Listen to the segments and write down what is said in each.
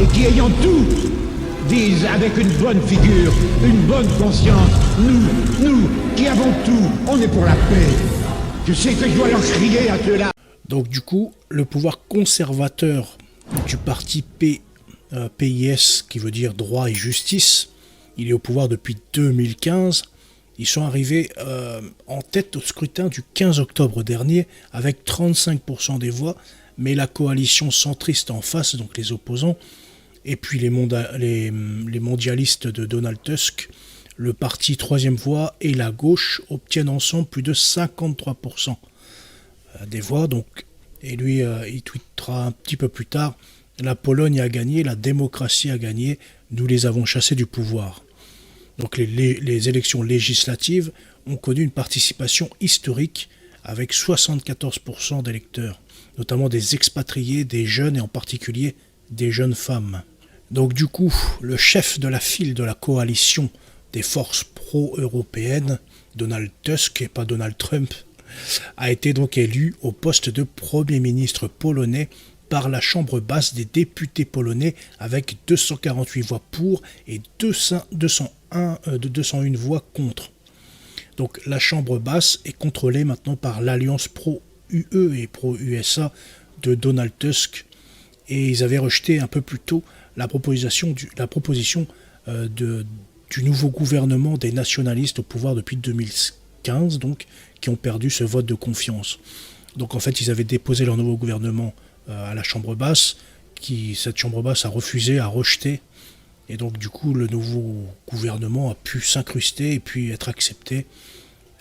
et qui, ayant tout, disent avec une bonne figure, une bonne conscience, nous, qui avons tout, on est pour la paix. Je sais que je dois leur crier à ceux-là. Donc du coup, le pouvoir conservateur du parti PIS, qui veut dire droit et justice, il est au pouvoir depuis 2015. Ils sont arrivés en tête au scrutin du 15 octobre dernier avec 35% des voix, mais la coalition centriste en face, donc les opposants, et puis les mondialistes de Donald Tusk, le parti Troisième Voie et la gauche obtiennent ensemble plus de 53% des voix. Donc, et lui, il tweetera un petit peu plus tard: la Pologne a gagné, la démocratie a gagné, nous les avons chassés du pouvoir. Donc les élections législatives ont connu une participation historique avec 74% d'électeurs, notamment des expatriés, des jeunes et en particulier des jeunes femmes. Donc du coup, le chef de la file de la coalition des forces pro-européennes, Donald Tusk et pas Donald Trump, a été donc élu au poste de Premier ministre polonais par la Chambre basse des députés polonais avec 248 voix pour et 201 voix contre. Donc la Chambre basse est contrôlée maintenant par l'alliance pro-UE et pro-USA de Donald Tusk, et ils avaient rejeté un peu plus tôt la proposition du nouveau gouvernement des nationalistes au pouvoir depuis 2015, donc, qui ont perdu ce vote de confiance. Donc en fait, ils avaient déposé leur nouveau gouvernement à la Chambre basse, cette Chambre basse a refusé, a rejeté, et donc du coup le nouveau gouvernement a pu s'incruster et puis être accepté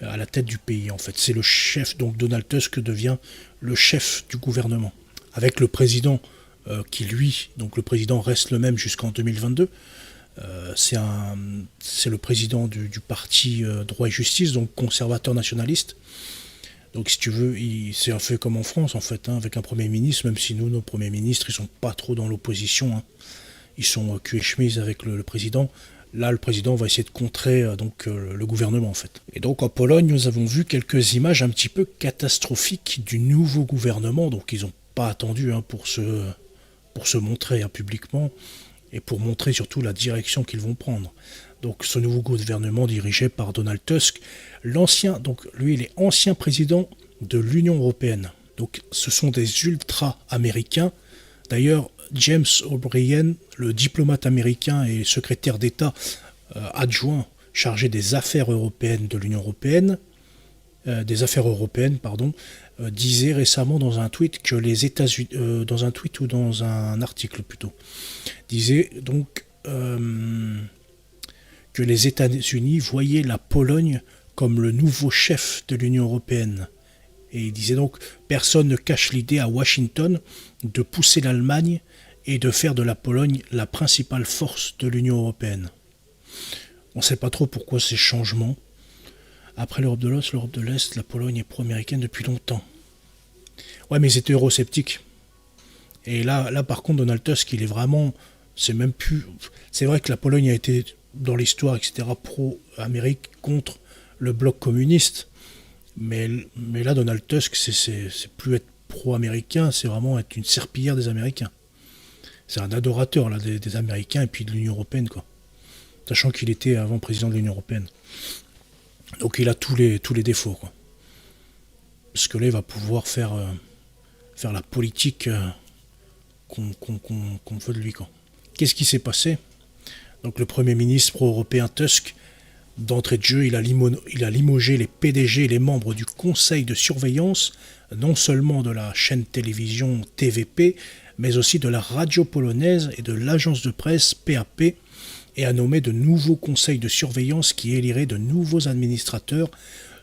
à la tête du pays. En fait, c'est le chef, donc Donald Tusk devient le chef du gouvernement, avec le président qui lui, donc le président reste le même jusqu'en 2022. C'est le président du parti Droit et Justice, donc conservateur nationaliste. Donc si tu veux, c'est un fait comme en France en fait, avec un Premier ministre, même si nous, nos Premiers ministres, ils sont pas trop dans l'opposition. Ils sont cul et chemise avec le président. Là, le président va essayer de contrer le gouvernement en fait. Et donc en Pologne, nous avons vu quelques images un petit peu catastrophiques du nouveau gouvernement. Donc ils n'ont pas attendu pour se montrer publiquement, et pour montrer surtout la direction qu'ils vont prendre. Donc ce nouveau gouvernement dirigé par Donald Tusk, lui il est ancien président de l'Union européenne. Donc ce sont des ultra-américains. D'ailleurs, James O'Brien, le diplomate américain et secrétaire d'État adjoint chargé des affaires européennes de l'Union européenne, disait récemment dans un tweet que les États-Unis, dans un tweet ou dans un article plutôt, disait donc que les États-Unis voyaient la Pologne comme le nouveau chef de l'Union européenne. Et il disait donc: personne ne cache l'idée à Washington de pousser l'Allemagne et de faire de la Pologne la principale force de l'Union européenne. On ne sait pas trop pourquoi ces changements. Après l'Europe de l'Est, la Pologne est pro-américaine depuis longtemps. Ouais, mais ils étaient eurosceptiques. Et là par contre, Donald Tusk, il est vraiment... C'est même plus... C'est vrai que la Pologne a été, dans l'histoire, etc., pro-Amérique contre le bloc communiste. Mais là, Donald Tusk, c'est plus être pro-américain, c'est vraiment être une serpillière des Américains. C'est un adorateur là, des Américains et puis de l'Union européenne, quoi. Sachant qu'il était avant président de l'Union européenne. Donc il a tous les défauts, quoi. Parce que là, il va pouvoir faire la politique qu'on veut de lui, quoi. Qu'est-ce qui s'est passé? Donc le Premier ministre pro-européen Tusk, d'entrée de jeu, il a limogé les PDG et les membres du conseil de surveillance, non seulement de la chaîne télévision TVP, mais aussi de la radio polonaise et de l'agence de presse PAP, et a nommé de nouveaux conseils de surveillance qui éliraient de nouveaux administrateurs.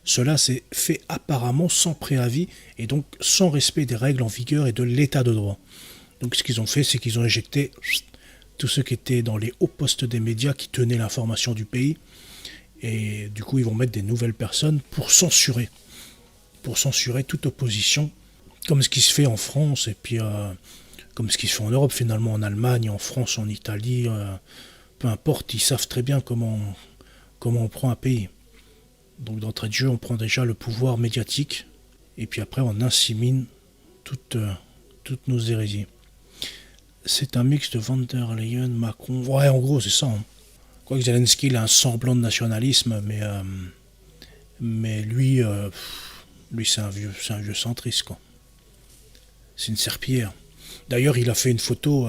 Cela s'est fait apparemment sans préavis et donc sans respect des règles en vigueur et de l'état de droit. Donc ce qu'ils ont fait, c'est qu'ils ont éjecté tous ceux qui étaient dans les hauts postes des médias qui tenaient l'information du pays, et du coup ils vont mettre des nouvelles personnes pour censurer toute opposition, comme ce qui se fait en France et puis comme ce qui se fait en Europe finalement, en Allemagne, en France, en Italie, peu importe, ils savent très bien comment on prend un pays. Donc d'entrée de jeu, on prend déjà le pouvoir médiatique, et puis après on insémine toutes nos hérésies. c'est un mix de van der Leyen, Macron. Ouais, en gros, c'est ça. Hein. Quoique Zelensky, il a un semblant de nationalisme, mais lui c'est un vieux centriste, quoi. C'est une serpillière. D'ailleurs, il a fait une photo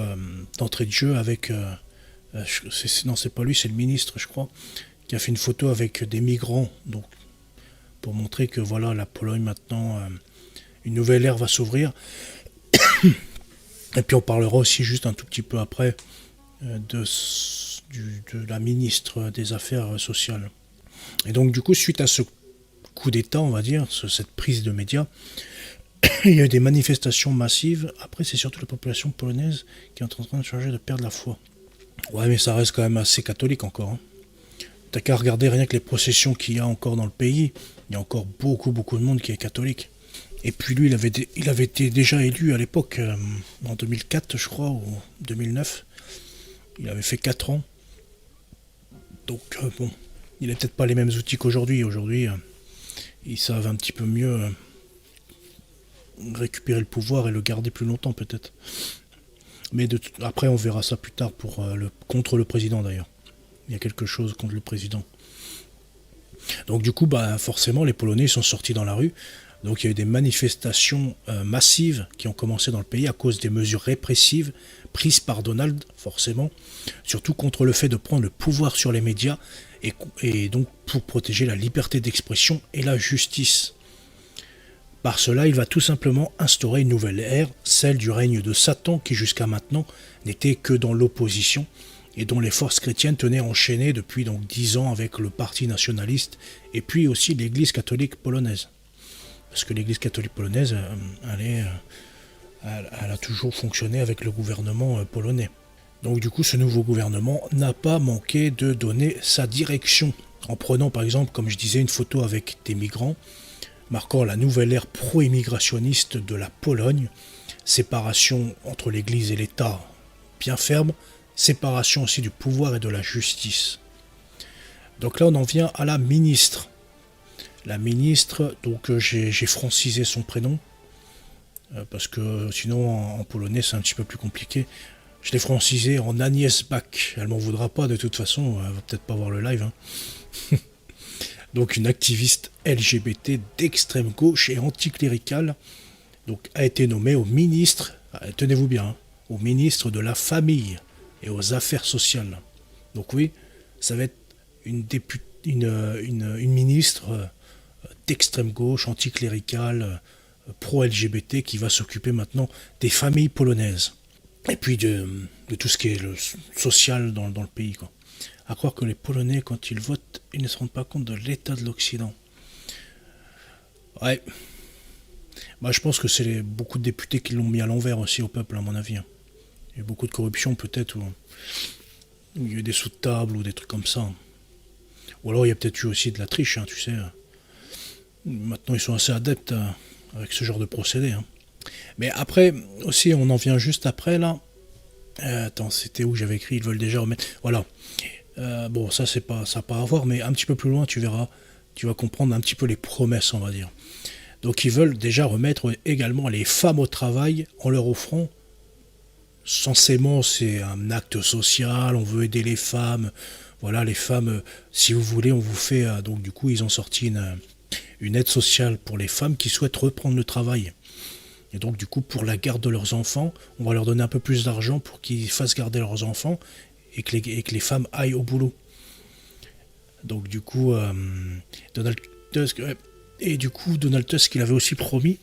d'entrée de jeu avec... non, c'est pas lui, c'est le ministre, je crois, qui a fait une photo avec des migrants, donc pour montrer que voilà, la Pologne maintenant, une nouvelle ère va s'ouvrir. Et puis on parlera aussi juste un tout petit peu après de la ministre des Affaires sociales. Et donc du coup, suite à ce coup d'État, on va dire, cette prise de médias, il y a eu des manifestations massives. Après, c'est surtout la population polonaise qui est en train de changer, de perdre la foi. Ouais, mais ça reste quand même assez catholique encore. Hein. T'as qu'à regarder rien que les processions qu'il y a encore dans le pays. Il y a encore beaucoup de monde qui est catholique. Et puis lui, il avait été déjà élu à l'époque, en 2004, je crois, ou 2009. Il avait fait 4 ans. Donc, bon, il n'a peut-être pas les mêmes outils qu'aujourd'hui. Aujourd'hui, ils savent un petit peu mieux récupérer le pouvoir et le garder plus longtemps, peut-être. Mais après, on verra ça plus tard contre le président, d'ailleurs. Il y a quelque chose contre le président. Donc, du coup, forcément, les Polonais sont sortis dans la rue. Donc il y a eu des manifestations massives qui ont commencé dans le pays à cause des mesures répressives prises par Donald, forcément, surtout contre le fait de prendre le pouvoir sur les médias et donc pour protéger la liberté d'expression et la justice. Par cela, il va tout simplement instaurer une nouvelle ère, celle du règne de Satan qui jusqu'à maintenant n'était que dans l'opposition et dont les forces chrétiennes tenaient enchaînées depuis donc 10 ans avec le parti nationaliste et puis aussi l'église catholique polonaise. Parce que l'église catholique polonaise, elle a toujours fonctionné avec le gouvernement polonais. Donc du coup, ce nouveau gouvernement n'a pas manqué de donner sa direction, en prenant par exemple, comme je disais, une photo avec des migrants, marquant la nouvelle ère pro-immigrationniste de la Pologne, séparation entre l'église et l'État bien ferme, séparation aussi du pouvoir et de la justice. Donc là, on en vient à la ministre. La ministre, donc j'ai francisé son prénom, parce que sinon en polonais c'est un petit peu plus compliqué. Je l'ai francisé en Agnès Bach. Elle m'en voudra pas de toute façon, elle va peut-être pas voir le live. Hein. Donc une activiste LGBT d'extrême gauche et anticléricale, donc a été nommée au ministre, tenez-vous bien, hein, au ministre de la Famille et aux Affaires sociales. Donc oui, ça va être une ministre d'extrême gauche, anticléricale, pro-LGBT, qui va s'occuper maintenant des familles polonaises. Et puis de tout ce qui est le social dans le pays, quoi. À croire que les Polonais, quand ils votent, ils ne se rendent pas compte de l'état de l'Occident. Ouais. Je pense que c'est beaucoup de députés qui l'ont mis à l'envers aussi au peuple, à mon avis. Il y a beaucoup de corruption, peut-être, où il y a eu des sous-de-table ou des trucs comme ça. Ou alors il y a peut-être eu aussi de la triche, hein, tu sais. Maintenant, ils sont assez adeptes avec ce genre de procédé. Hein. Mais après, aussi, on en vient juste après, là. Attends, c'était où j'avais écrit, ils veulent déjà remettre... Voilà. Bon, ça, ça n'a pas à voir, mais un petit peu plus loin, tu verras, tu vas comprendre un petit peu les promesses, on va dire. Donc, ils veulent déjà remettre également les femmes au travail en leur offrant... Censément, c'est un acte social, on veut aider les femmes. Voilà, les femmes, si vous voulez, on vous fait... donc, du coup, ils ont sorti une aide sociale pour les femmes qui souhaitent reprendre le travail. Et donc, du coup, pour la garde de leurs enfants, on va leur donner un peu plus d'argent pour qu'ils fassent garder leurs enfants et que les femmes aillent au boulot. Donc, du coup, Donald Tusk... Et du coup, Donald Tusk, il avait aussi promis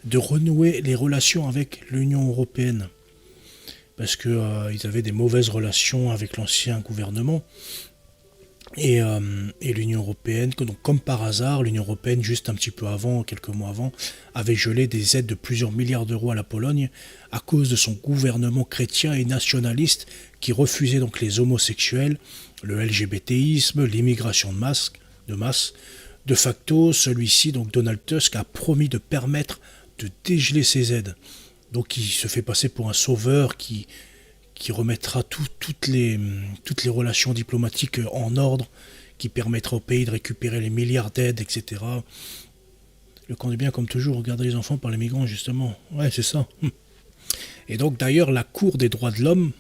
de renouer les relations avec l'Union européenne. Parce qu'ils avaient des mauvaises relations avec l'ancien gouvernement. Et l'Union européenne, donc comme par hasard, l'Union européenne, juste un petit peu avant, quelques mois avant, avait gelé des aides de plusieurs milliards d'euros à la Pologne à cause de son gouvernement chrétien et nationaliste qui refusait donc les homosexuels, le LGBTisme, l'immigration de masse. De facto, celui-ci, donc Donald Tusk, a promis de permettre de dégeler ces aides. Donc il se fait passer pour un sauveur qui remettra toutes les relations diplomatiques en ordre, qui permettra au pays de récupérer les milliards d'aides, etc. Le camp du bien, comme toujours, regarder les enfants par les migrants, justement. Ouais, c'est ça. Et donc d'ailleurs la Cour des droits de l'homme,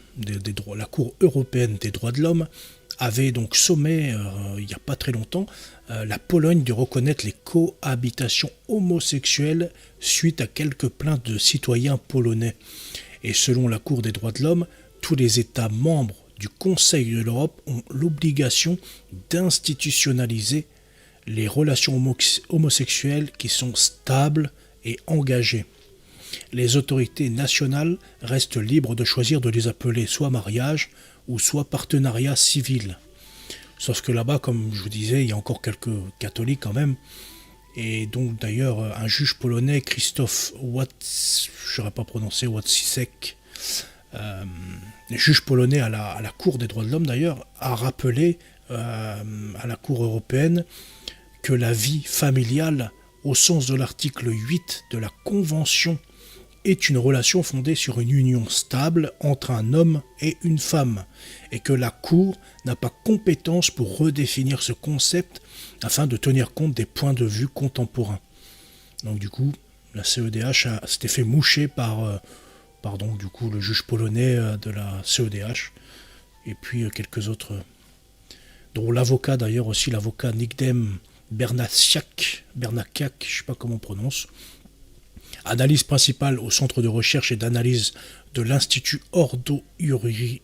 la Cour européenne des droits de l'homme, avait donc sommé, il n'y a pas très longtemps, la Pologne de reconnaître les cohabitations homosexuelles suite à quelques plaintes de citoyens polonais. Et selon la Cour des droits de l'homme, tous les États membres du Conseil de l'Europe ont l'obligation d'institutionnaliser les relations homosexuelles qui sont stables et engagées. Les autorités nationales restent libres de choisir de les appeler soit mariage ou soit partenariat civil. Sauf que là-bas, comme je vous disais, il y a encore quelques catholiques quand même. Et donc d'ailleurs, un juge polonais, Krzysztof Wojciech, juge polonais à la Cour des droits de l'homme d'ailleurs, a rappelé à la Cour européenne que la vie familiale, au sens de l'article 8 de la Convention, est une relation fondée sur une union stable entre un homme et une femme, et que la Cour n'a pas compétence pour redéfinir ce concept afin de tenir compte des points de vue contemporains. Donc du coup, la CEDH s'était fait moucher par donc, du coup, le juge polonais de la CEDH, et puis quelques autres, dont l'avocat d'ailleurs aussi, l'avocat Nigdem Bernaciak, je ne sais pas comment on prononce, analyse principale au centre de recherche et d'analyse de l'Institut Ordo Iuris,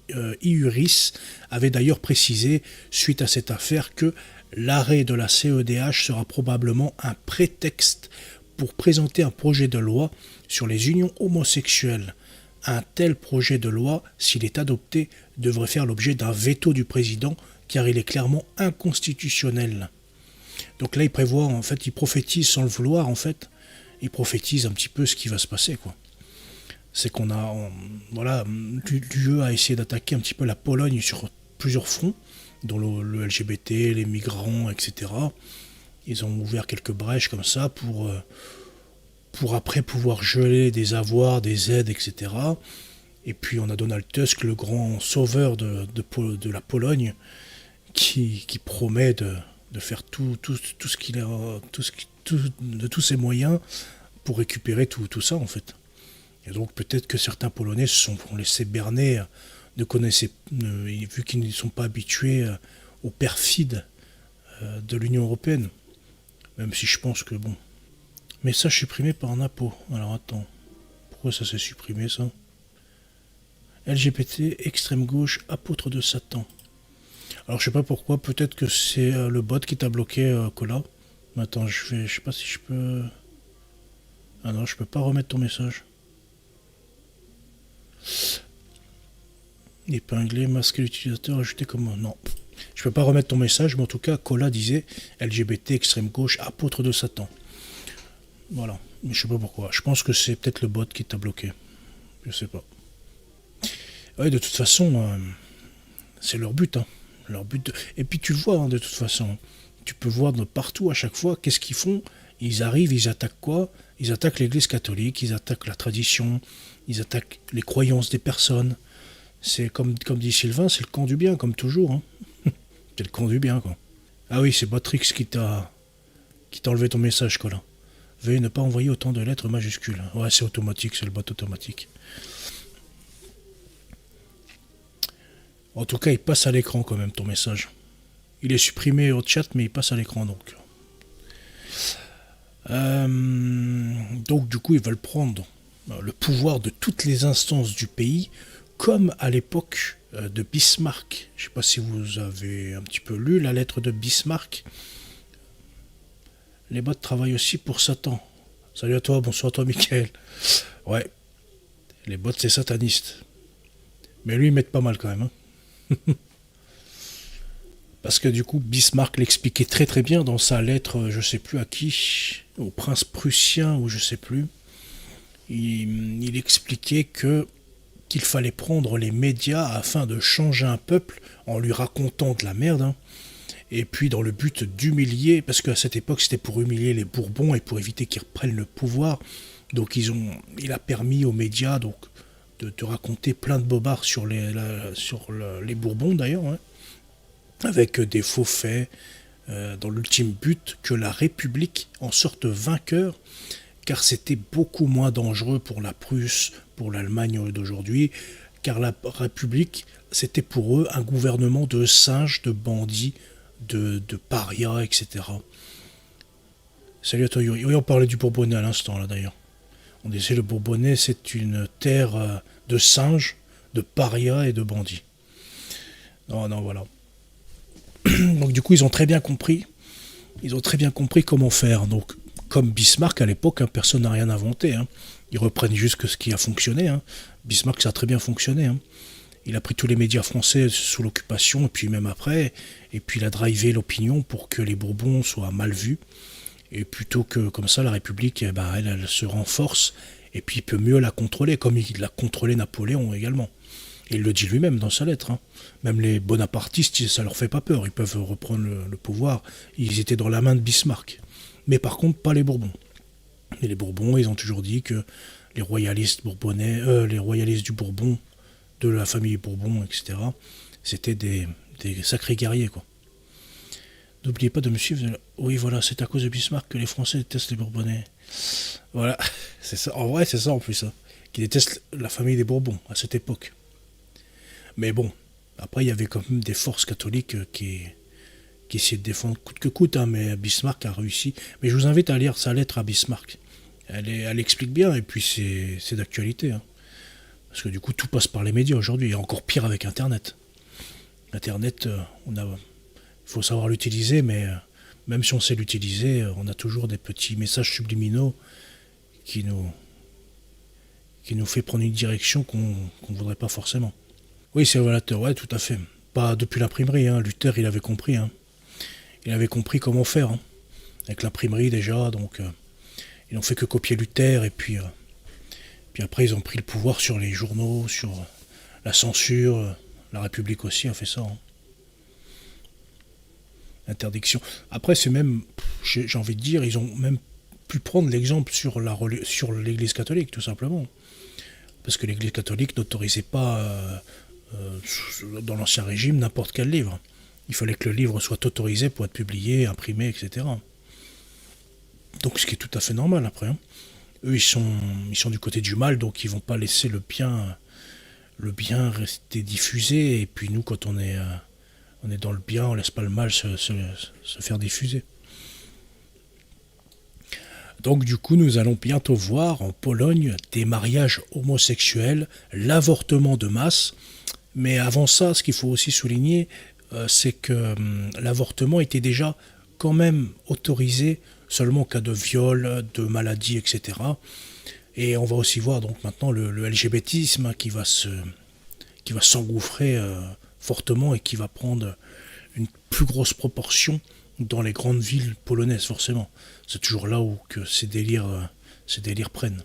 avait d'ailleurs précisé, suite à cette affaire, que l'arrêt de la CEDH sera probablement un prétexte pour présenter un projet de loi sur les unions homosexuelles. Un tel projet de loi, s'il est adopté, devrait faire l'objet d'un veto du président, car il est clairement inconstitutionnel. Donc là, il prévoit, en fait, il prophétise sans le vouloir, en fait, il prophétise un petit peu ce qui va se passer, quoi. C'est qu'on a, voilà, l'UE a essayé d'attaquer un petit peu la Pologne sur plusieurs fronts, dont le LGBT, les migrants, etc. Ils ont ouvert quelques brèches comme ça pour après pouvoir geler des avoirs, des aides, etc. Et puis on a Donald Tusk, le grand sauveur de la Pologne, qui promet de faire tout ce qu'il a, de tous ses moyens pour récupérer tout ça, en fait. Et donc peut-être que certains Polonais se sont laissés berner, vu qu'ils ne sont pas habitués aux perfides de l'Union Européenne. Même si je pense que, bon... Message supprimé par Napo. Alors attends, pourquoi ça s'est supprimé, ça? LGBT, extrême gauche, apôtre de Satan. Alors je sais pas pourquoi, peut-être que c'est le bot qui t'a bloqué, Cola. Mais attends, je sais pas si je peux... Ah non, je peux pas remettre ton message. Épingler, masquer l'utilisateur, ajouter comme... Non, je peux pas remettre ton message, mais en tout cas, Cola disait LGBT, extrême gauche, apôtre de Satan. Voilà, mais je sais pas pourquoi. Je pense que c'est peut-être le bot qui t'a bloqué. Je sais pas. Ouais, de toute façon, c'est leur but, hein. Leur but. Et puis tu le vois, hein, de toute façon. Tu peux voir de partout à chaque fois, qu'est-ce qu'ils font? Ils arrivent, ils attaquent quoi? Ils attaquent l'église catholique, ils attaquent la tradition, ils attaquent les croyances des personnes. C'est comme dit Sylvain, c'est le camp du bien, comme toujours, hein. C'est le camp du bien, quoi. Ah oui, c'est Botrix qui t'a enlevé ton message, quoi, là. Veuillez ne pas envoyer autant de lettres majuscules. Ouais, c'est automatique, c'est le bot automatique. En tout cas, il passe à l'écran quand même, ton message. Il est supprimé au chat, mais il passe à l'écran, donc. Donc, du coup, ils veulent prendre le pouvoir de toutes les instances du pays, comme à l'époque de Bismarck. Je ne sais pas si vous avez un petit peu lu la lettre de Bismarck. Les bots travaillent aussi pour Satan. Salut à toi, bonsoir à toi, Michael. Ouais, les bots, c'est sataniste. Mais lui, ils mettent pas mal quand même, hein. Parce que du coup, Bismarck l'expliquait très très bien dans sa lettre, je sais plus à qui, au prince prussien, ou je sais plus. Il expliquait qu'il fallait prendre les médias afin de changer un peuple en lui racontant de la merde, hein. Et puis dans le but d'humilier, parce qu'à cette époque c'était pour humilier les Bourbons et pour éviter qu'ils reprennent le pouvoir, donc il a permis aux médias donc, de raconter plein de bobards sur les Bourbons d'ailleurs, hein, avec des faux faits, dans l'ultime but que la République en sorte vainqueur, car c'était beaucoup moins dangereux pour la Prusse, pour l'Allemagne d'aujourd'hui, car la République, c'était pour eux un gouvernement de singes, de bandits, de parias, etc. Salut à toi Yuri. Oui, on parlait du Bourbonnais à l'instant là d'ailleurs. On disait le Bourbonnais c'est une terre de singes, de parias et de bandits. Non, voilà. Donc du coup ils ont très bien compris. Ils ont très bien compris comment faire. Donc comme Bismarck à l'époque, hein, personne n'a rien inventé. Hein. Ils reprennent juste ce qui a fonctionné. Hein. Bismarck ça a très bien fonctionné. Hein. Il a pris tous les médias français sous l'occupation, et puis même après, et puis il a drivé l'opinion pour que les Bourbons soient mal vus. Et plutôt que comme ça, la République, elle se renforce, et puis il peut mieux la contrôler, comme il a contrôlé Napoléon également. Et il le dit lui-même dans sa lettre. Hein. Même les bonapartistes, ça leur fait pas peur, ils peuvent reprendre le pouvoir. Ils étaient dans la main de Bismarck. Mais par contre, pas les Bourbons. Et les Bourbons, ils ont toujours dit que les royalistes bourbonnais, les royalistes du Bourbon, de la famille Bourbon, etc., c'était des sacrés guerriers, quoi. N'oubliez pas de me suivre. Oui, voilà, c'est à cause de Bismarck que les Français détestent les Bourbonnais. Voilà, c'est ça. En vrai, c'est ça en plus, hein, qui détestent la famille des Bourbons à cette époque. Mais bon, après, il y avait quand même des forces catholiques qui essayaient de défendre coûte que coûte, hein, mais Bismarck a réussi. Mais je vous invite à lire sa lettre à Bismarck. Elle explique bien, et puis c'est d'actualité. Hein. Parce que du coup, tout passe par les médias aujourd'hui, et encore pire avec Internet. Internet, il faut savoir l'utiliser, mais même si on sait l'utiliser, on a toujours des petits messages subliminaux qui nous fait prendre une direction qu'on ne voudrait pas forcément. Oui, c'est révélateur, ouais, tout à fait. Pas depuis l'imprimerie, hein. Luther, il avait compris. Hein. Il avait compris comment faire. Hein. Avec l'imprimerie déjà, donc ils n'ont fait que copier Luther, et puis après ils ont pris le pouvoir sur les journaux, sur la censure. La République aussi a fait ça. Hein. Interdiction. Après, c'est même, j'ai envie de dire, ils ont même pu prendre l'exemple sur l'Église catholique, tout simplement. Parce que l'Église catholique n'autorisait pas, dans l'Ancien Régime, n'importe quel livre. Il fallait que le livre soit autorisé pour être publié, imprimé, etc. Donc, ce qui est tout à fait normal, après. Hein. Eux, ils sont du côté du mal, donc ils vont pas laisser le bien rester diffusé. Et puis nous, quand on est dans le bien, on laisse pas le mal se faire diffuser. Donc du coup, nous allons bientôt voir en Pologne des mariages homosexuels, l'avortement de masse. Mais avant ça, ce qu'il faut aussi souligner, c'est que l'avortement était déjà quand même autorisé seulement en cas de viol, de maladie, etc. Et on va aussi voir donc maintenant le LGBTisme qui va s'engouffrer fortement et qui va prendre une plus grosse proportion dans les grandes villes polonaises, forcément. C'est toujours là où que ces délires prennent.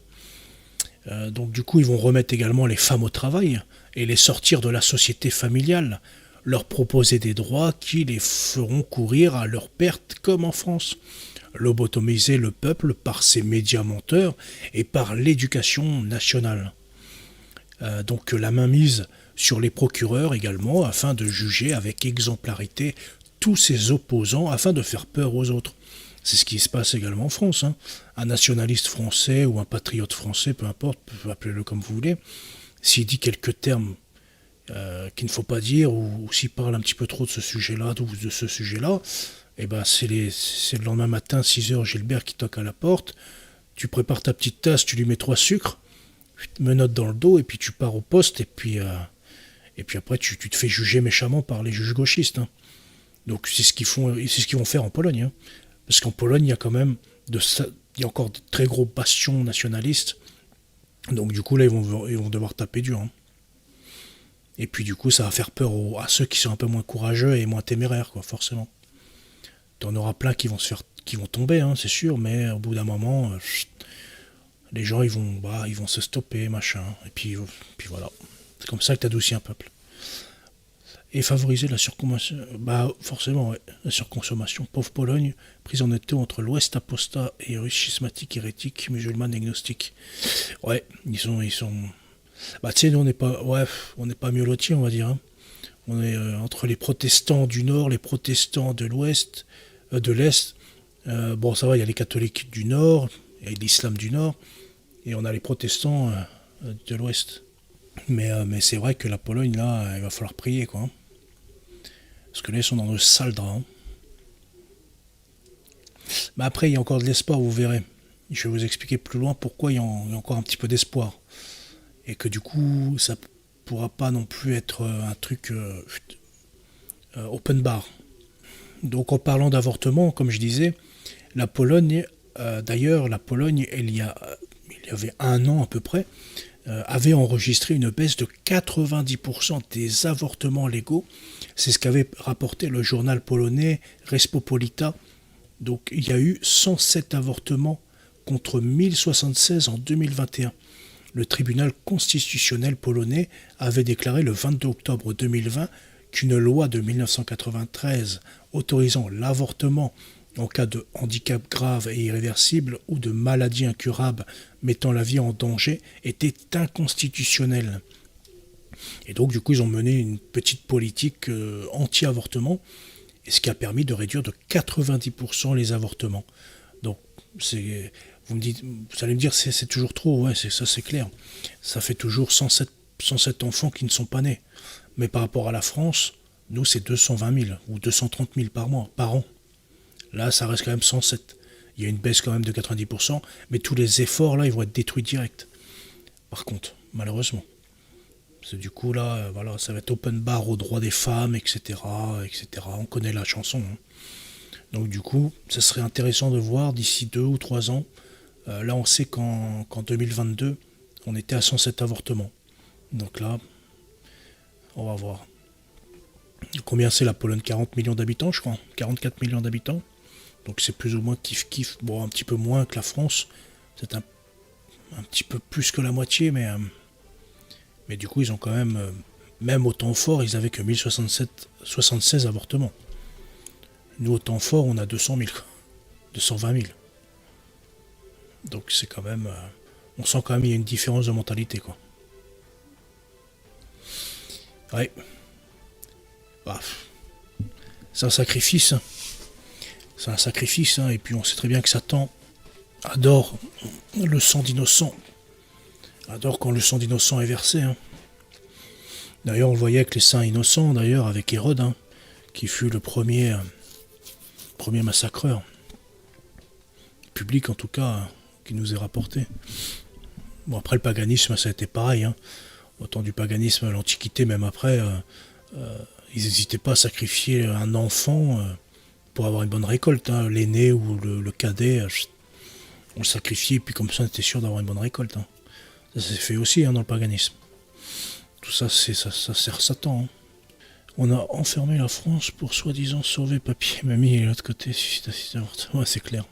Donc du coup, ils vont remettre également les femmes au travail et les sortir de la société familiale, leur proposer des droits qui les feront courir à leur perte comme en France. Lobotomiser le peuple par ces médias menteurs et par l'éducation nationale. Donc la mainmise sur les procureurs également, afin de juger avec exemplarité tous ses opposants, afin de faire peur aux autres. C'est ce qui se passe également en France. Hein. Un nationaliste français ou un patriote français, peu importe, appelez-le comme vous voulez, s'il dit quelques termes qu'il ne faut pas dire, ou s'il parle un petit peu trop de ce sujet-là, de ce sujet-là, et ben c'est le lendemain matin, 6h, Gilbert qui toque à la porte, tu prépares ta petite tasse, tu lui mets 3 sucres, menottes dans le dos, et puis tu pars au poste, et puis après tu te fais juger méchamment par les juges gauchistes. Hein. Donc c'est ce qu'ils vont faire en Pologne. Hein. Parce qu'en Pologne, il y a quand même il y a encore de très gros bastions nationalistes. Donc du coup, là, ils vont devoir taper dur. Hein. Et puis du coup, ça va faire peur à ceux qui sont un peu moins courageux et moins téméraires, quoi, forcément. T'en auras plein qui vont tomber, hein, c'est sûr, mais au bout d'un moment, les gens, ils vont se stopper, machin. Et puis voilà. C'est comme ça que t'adoucis un peuple. Et favoriser la surconsommation. Forcément, ouais, la surconsommation. Pauvre Pologne, prise en étau entre l'Ouest apostat et Russe schismatique, hérétique, musulmane, agnostique. Ouais, ils sont. Tu sais, nous, on n'est pas mieux lotis, on va dire. Hein. On est entre les protestants du Nord, les protestants de l'Ouest, de l'Est. Ça va, il y a les catholiques du Nord, et l'islam du nord, et on a les protestants de l'ouest. Mais c'est vrai que la Pologne, là, il va falloir prier, quoi. Hein. Parce que là, ils sont dans le sale drap. Hein. Mais après, il y a encore de l'espoir, vous verrez. Je vais vous expliquer plus loin pourquoi il y a encore un petit peu d'espoir. Et que du coup, ça pourra pas non plus être un truc open bar. Donc en parlant d'avortement, comme je disais, la Pologne, d'ailleurs, la Pologne, il y avait 1 an à peu près, avait enregistré une baisse de 90% des avortements légaux. C'est ce qu'avait rapporté le journal polonais Respopolita. Donc il y a eu 107 avortements contre 1076 en 2021. Le tribunal constitutionnel polonais avait déclaré le 22 octobre 2020 qu'une loi de 1993 autorisant l'avortement en cas de handicap grave et irréversible ou de maladie incurable mettant la vie en danger était inconstitutionnelle. Et donc du coup ils ont mené une petite politique anti-avortement, et ce qui a permis de réduire de 90% les avortements. Donc vous allez me dire c'est toujours trop, ouais ça c'est clair. Ça fait toujours 107 enfants qui ne sont pas nés. Mais par rapport à la France, nous c'est 220 000 ou 230 000 par an. Là, ça reste quand même 107. Il y a une baisse quand même de 90%, mais tous les efforts, là, ils vont être détruits direct. Par contre, malheureusement. Parce que du coup, là, voilà, ça va être open bar aux droits des femmes, etc., etc. On connaît la chanson. Hein. Donc du coup, ça serait intéressant de voir d'ici 2 ou 3 ans. Là, on sait qu'en 2022, on était à 107 avortements. Donc là, on va voir. Combien c'est la Pologne? 40 millions d'habitants, je crois. 44 millions d'habitants. Donc c'est plus ou moins kiff-kiff. Bon, un petit peu moins que la France. C'est un petit peu plus que la moitié, mais du coup, ils ont quand même au temps fort, ils avaient que 1076 avortements. Nous, au temps fort, on a 200 000, 220 000. Donc c'est quand même... on sent quand même qu'il y a une différence de mentalité, quoi. Ouais. Bah, c'est un sacrifice. Hein. C'est un sacrifice, hein, et puis on sait très bien que Satan adore le sang d'innocent. Adore quand le sang d'innocent est versé. Hein. D'ailleurs, on le voyait avec les saints innocents, d'ailleurs, avec Hérode, hein, qui fut le premier massacreur. Public, en tout cas, hein, qui nous est rapporté. Bon, après, le paganisme, ça a été pareil. Hein. Autant du paganisme à l'Antiquité, même après, ils n'hésitaient pas à sacrifier un enfant pour avoir une bonne récolte. Hein. L'aîné ou le cadet, on le sacrifiait, puis comme ça, on était sûr d'avoir une bonne récolte. Hein. Ça s'est fait aussi hein, dans le paganisme. Tout ça, ça sert Satan. Hein. On a enfermé la France pour soi-disant sauver papy et mamie, et de l'autre côté, ouais, c'est clair.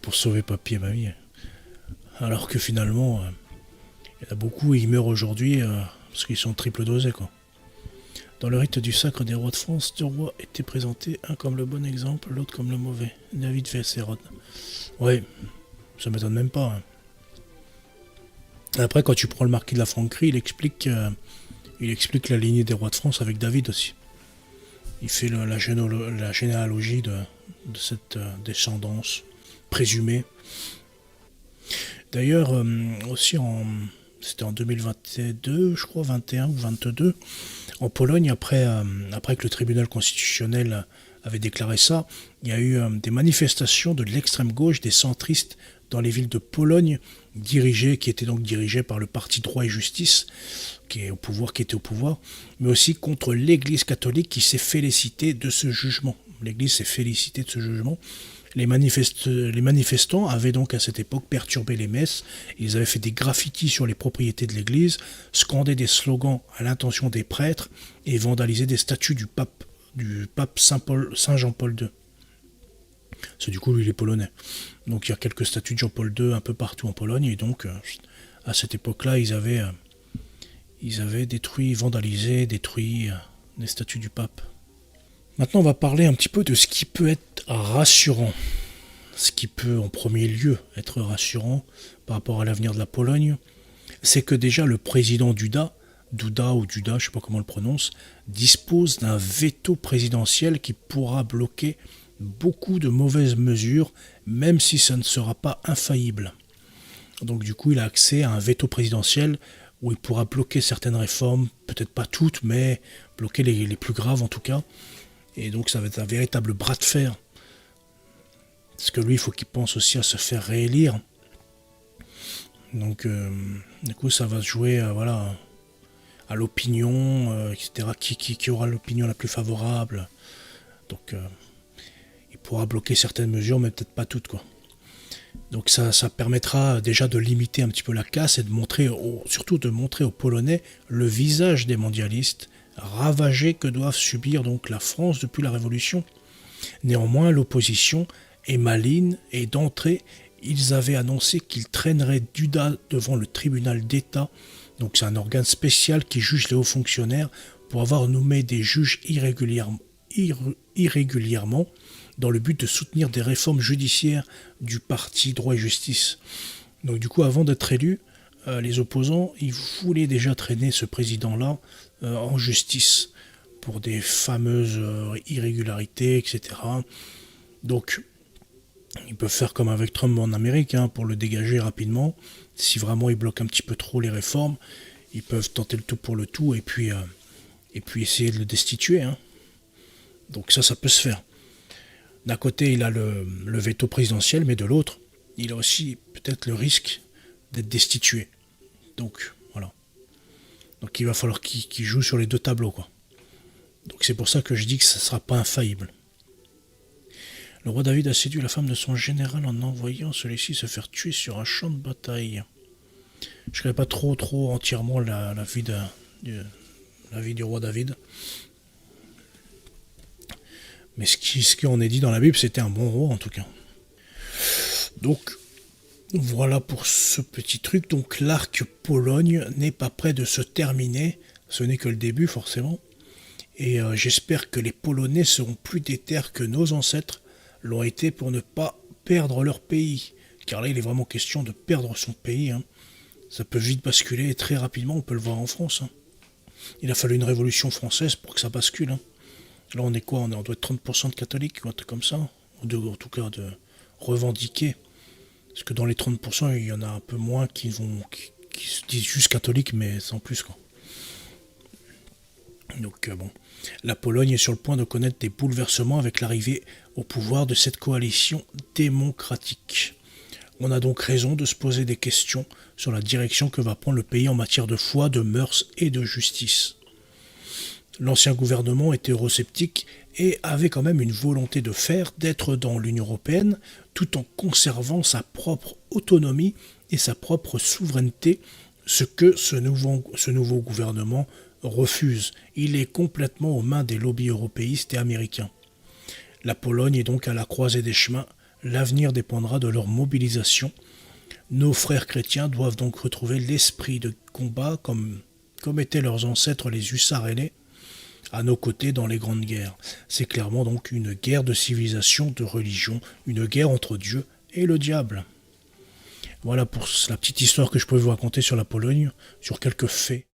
Pour sauver papy et mamie. Alors que finalement, il y en a beaucoup, ils meurent aujourd'hui parce qu'ils sont triple dosés, quoi. Dans le rite du sacre des rois de France, 2 rois étaient présentés, un comme le bon exemple, l'autre comme le mauvais. David vs Hérode. Ouais, ça m'étonne même pas. Hein. Après, quand tu prends le marquis de la Franquerie, il explique la lignée des rois de France avec David aussi. Il fait la généalogie de cette descendance présumée. D'ailleurs, aussi c'était en 2022, je crois, 21 ou 22, en Pologne, après que le tribunal constitutionnel avait déclaré ça, il y a eu des manifestations de l'extrême gauche, des centristes dans les villes de Pologne, qui étaient donc dirigées par le parti Droit et Justice, qui était au pouvoir, mais aussi contre l'Église catholique qui s'est félicitée de ce jugement. L'Église s'est félicitée de ce jugement. Les manifestants avaient donc à cette époque perturbé les messes, ils avaient fait des graffitis sur les propriétés de l'église, scandé des slogans à l'intention des prêtres et vandalisé des statues du pape Saint Jean-Paul II. C'est du coup lui il est polonais. Donc il y a quelques statues de Jean-Paul II un peu partout en Pologne, et donc à cette époque-là ils avaient vandalisé des statues du pape. Maintenant, on va parler un petit peu de ce qui peut être rassurant. Ce qui peut, en premier lieu, être rassurant par rapport à l'avenir de la Pologne, c'est que déjà le président Duda, je ne sais pas comment on le prononce, dispose d'un veto présidentiel qui pourra bloquer beaucoup de mauvaises mesures, même si ça ne sera pas infaillible. Donc du coup, il a accès à un veto présidentiel où il pourra bloquer certaines réformes, peut-être pas toutes, mais bloquer les plus graves en tout cas. Et donc ça va être un véritable bras de fer. Parce que lui, il faut qu'il pense aussi à se faire réélire. Donc du coup, ça va se jouer voilà, à l'opinion, etc. Qui aura l'opinion la plus favorable. Donc il pourra bloquer certaines mesures, mais peut-être pas toutes, quoi. Donc ça permettra déjà de limiter un petit peu la casse et de montrer, surtout de montrer aux Polonais le visage des mondialistes ravagés que doivent subir donc la France depuis la Révolution. Néanmoins, l'opposition est maligne et d'entrée, ils avaient annoncé qu'ils traîneraient Duda devant le tribunal d'État. Donc c'est un organe spécial qui juge les hauts fonctionnaires pour avoir nommé des juges irrégulièrement dans le but de soutenir des réformes judiciaires du parti Droit et Justice. Donc du coup, avant d'être élus, les opposants, ils voulaient déjà traîner ce président-là en justice pour des fameuses irrégularités, etc. Donc, ils peuvent faire comme avec Trump en Amérique, pour le dégager rapidement. Si vraiment il bloque un petit peu trop les réformes, ils peuvent tenter le tout pour le tout et puis essayer de le destituer. Donc ça peut se faire. D'un côté, il a le veto présidentiel, mais de l'autre, il a aussi peut-être le risque d'être destitué. Donc, voilà. Donc il va falloir qu'il joue sur les deux tableaux, quoi. Donc c'est pour ça que je dis que ça ne sera pas infaillible. Le roi David a séduit la femme de son général en envoyant celui-ci se faire tuer sur un champ de bataille. Je ne connais pas trop entièrement la vie du roi David. Mais ce qu'on est dit dans la Bible, c'était un bon roi en tout cas. Donc, voilà pour ce petit truc. Donc l'arc Pologne n'est pas près de se terminer. Ce n'est que le début forcément. Et j'espère que les Polonais seront plus déter que nos ancêtres l'ont été pour ne pas perdre leur pays. Car là, il est vraiment question de perdre son pays. Ça peut vite basculer et très rapidement, on peut le voir en France. Il a fallu une révolution française pour que ça bascule. Là, on est quoi? On doit être 30% de catholiques, ou un truc comme ça. En tout cas, de revendiquer. Parce que dans les 30%, il y en a un peu moins qui se disent juste catholiques, mais sans plus, quoi. Donc, bon. La Pologne est sur le point de connaître des bouleversements avec l'arrivée au pouvoir de cette coalition démocratique. On a donc raison de se poser des questions sur la direction que va prendre le pays en matière de foi, de mœurs et de justice. L'ancien gouvernement était eurosceptique et avait quand même une volonté de faire, d'être dans l'Union européenne, tout en conservant sa propre autonomie et sa propre souveraineté, ce que ce nouveau gouvernement refuse. Il est complètement aux mains des lobbies européistes et américains. La Pologne est donc à la croisée des chemins. L'avenir dépendra de leur mobilisation. Nos frères chrétiens doivent donc retrouver l'esprit de combat comme étaient leurs ancêtres les hussards ailés, à nos côtés dans les grandes guerres. C'est clairement donc une guerre de civilisation, de religion, une guerre entre Dieu et le diable. Voilà pour la petite histoire que je pouvais vous raconter sur la Pologne, sur quelques faits.